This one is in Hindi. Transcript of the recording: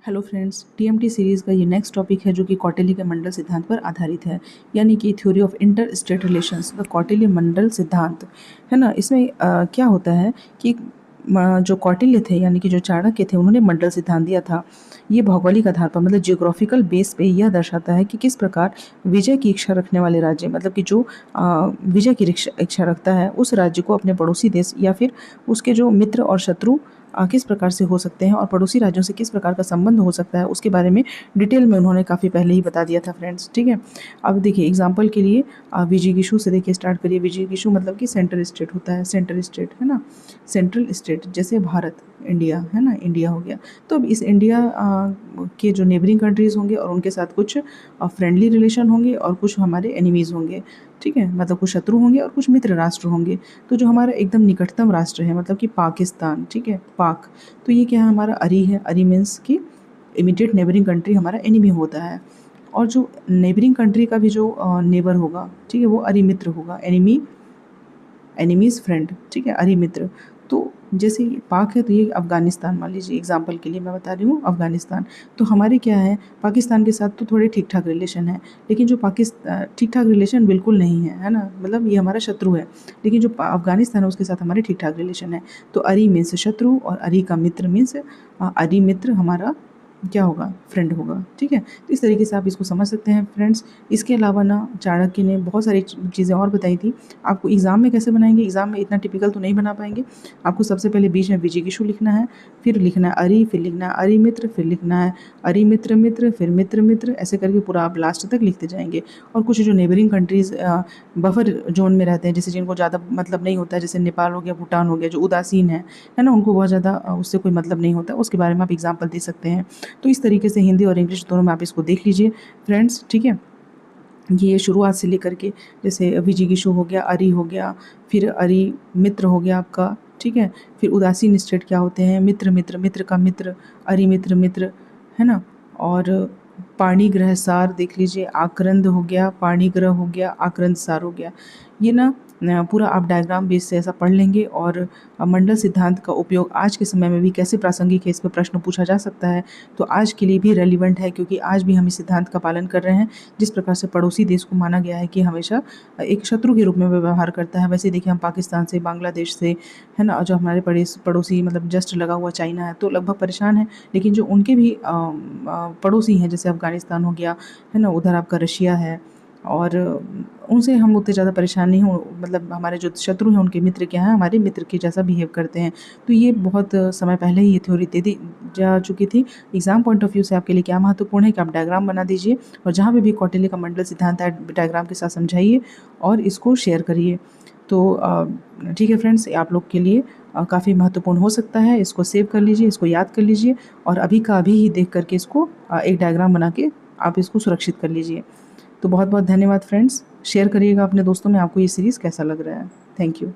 हेलो फ्रेंड्स, टीएमटी सीरीज़ का ये नेक्स्ट टॉपिक है जो कि कौटिल्य के मंडल सिद्धांत पर आधारित है, यानी कि theory of inter state relations the Kautilya मंडल सिद्धांत है ना। इसमें क्या होता है कि जो कौटिल्य थे यानी कि जो चाणक्य थे उन्होंने मंडल सिद्धांत दिया था। ये भौगोलिक आधार पर मतलब जियोग्राफिकल बेस पे यह दर्शाता है कि किस प्रकार विजय की इच्छा रखने वाले राज्य मतलब कि जो विजय की इच्छा रखता है उस राज्य को अपने पड़ोसी देश या फिर उसके जो मित्र और शत्रु किस प्रकार से हो सकते हैं और पड़ोसी राज्यों से किस प्रकार का संबंध हो सकता है उसके बारे में डिटेल में उन्होंने काफ़ी पहले ही बता दिया था फ्रेंड्स। ठीक है, अब देखिए एग्जांपल के लिए विजिगिशु से देखिए स्टार्ट करिए। विजिगिशु मतलब कि सेंट्रल स्टेट होता है, सेंट्रल स्टेट है ना, सेंट्रल स्टेट जैसे भारत, इंडिया है ना, इंडिया हो गया। तो अब इस इंडिया के जो नेबरिंग कंट्रीज़ होंगे और उनके साथ कुछ फ्रेंडली रिलेशन होंगे और कुछ हमारे एनिमीज़ होंगे। ठीक है, मतलब कुछ शत्रु होंगे और कुछ मित्र राष्ट्र होंगे। तो जो हमारा एकदम निकटतम राष्ट्र है मतलब कि पाकिस्तान, ठीक है, पाक, तो ये क्या है, हमारा अरी है। अरी मीन्स कि इमीडिएट नेबरिंग कंट्री हमारा एनिमी होता है। और जो नेबरिंग कंट्री का भी जो नेबर होगा, ठीक है, वो अरी मित्र होगा। एनिमीज़ फ्रेंड, ठीक है, अरी मित्र। तो जैसे ये पाक है तो ये अफ़गानिस्तान मान लीजिए, एग्जांपल के लिए मैं बता रही हूँ अफ़गानिस्तान। तो हमारे क्या है, पाकिस्तान के साथ तो थोड़े ठीक ठाक रिलेशन है, लेकिन जो ठीक ठाक रिलेशन बिल्कुल नहीं है ना, मतलब ये हमारा शत्रु है। लेकिन जो अफ़गानिस्तान है उसके साथ हमारे ठीक ठाक रिलेशन है। तो अरी मीन्स शत्रु और अरी का मित्र मीन्स अरी मित्र हमारा क्या होगा, फ्रेंड होगा। ठीक है, तो इस तरीके से आप इसको समझ सकते हैं फ्रेंड्स। इसके अलावा ना चाणक्य ने बहुत सारी चीज़ें और बताई थी। आपको एग्ज़ाम में कैसे बनाएंगे, एग्ज़ाम में इतना टिपिकल तो नहीं बना पाएंगे। आपको सबसे पहले बीच में विजिगिषु लिखना है, फिर लिखना है अरी, फिर लिखना है अरी मित्र, फिर लिखना है अरी मित्र मित्र, फिर मित्र मित्र, ऐसे करके पूरा आप लास्ट तक लिखते जाएंगे। और कुछ जो नेबरिंग कंट्रीज़ बफर जोन में रहते हैं, जैसे जिनको ज़्यादा मतलब नहीं होता है, जैसे नेपाल हो गया, भूटान हो गया, जो उदासीन है ना, उनको बहुत ज़्यादा उससे कोई मतलब नहीं होता, उसके बारे में आप एग्जाम्पल दे सकते हैं। तो इस तरीके से हिंदी और इंग्लिश दोनों में आप इसको देख लीजिए फ्रेंड्स। ठीक है, ये शुरुआत से लेकर के जैसे विजिगिषु हो गया, अरी हो गया, फिर अरी मित्र हो गया आपका। ठीक है, फिर उदासीन स्टेट क्या होते हैं, मित्र मित्र, मित्र का मित्र, अरी मित्र मित्र, है ना। और पाणिग्रह सार देख लीजिए, आक्रंद हो गया, पाणिग्रह हो गया, आक्रंद सार हो गया। ये ना पूरा आप डायग्राम बेस से ऐसा पढ़ लेंगे। और मंडल सिद्धांत का उपयोग आज के समय में भी कैसे प्रासंगिक है, इस पर प्रश्न पूछा जा सकता है, तो आज के लिए भी रेलिवेंट है, क्योंकि आज भी हम इस सिद्धांत का पालन कर रहे हैं। जिस प्रकार से पड़ोसी देश को माना गया है कि हमेशा एक शत्रु के रूप में व्यवहार करता है, वैसे देखिए हम पाकिस्तान से, बांग्लादेश से, है ना, जो हमारे पड़ोसी मतलब जस्ट लगा हुआ चाइना है तो लगभग परेशान है। लेकिन जो उनके भी पड़ोसी हैं, जैसे अफ़गानिस्तान हो गया, है ना, उधर आपका रशिया है, और उनसे हम उतने ज़्यादा परेशान नहीं हो, मतलब हमारे जो शत्रु हैं उनके मित्र क्या हैं, हमारे मित्र के जैसा बिहेव करते हैं। तो ये बहुत समय पहले ही ये थ्योरी दे दी जा चुकी थी। एग्ज़ाम पॉइंट ऑफ व्यू से आपके लिए क्या महत्वपूर्ण है कि आप डायग्राम बना दीजिए, और जहाँ पे भी कौटिल्य का मंडल सिद्धांत है डायग्राम के साथ समझाइए और इसको शेयर करिए। तो ठीक है फ्रेंड्स, आप लोग के लिए काफ़ी महत्वपूर्ण हो सकता है। इसको सेव कर लीजिए, इसको याद कर लीजिए, और अभी का अभी ही देख करके इसको एक डायग्राम बना के आप इसको सुरक्षित कर लीजिए। तो बहुत बहुत धन्यवाद फ्रेंड्स, शेयर करिएगा अपने दोस्तों में आपको ये सीरीज़ कैसा लग रहा है। Thank you.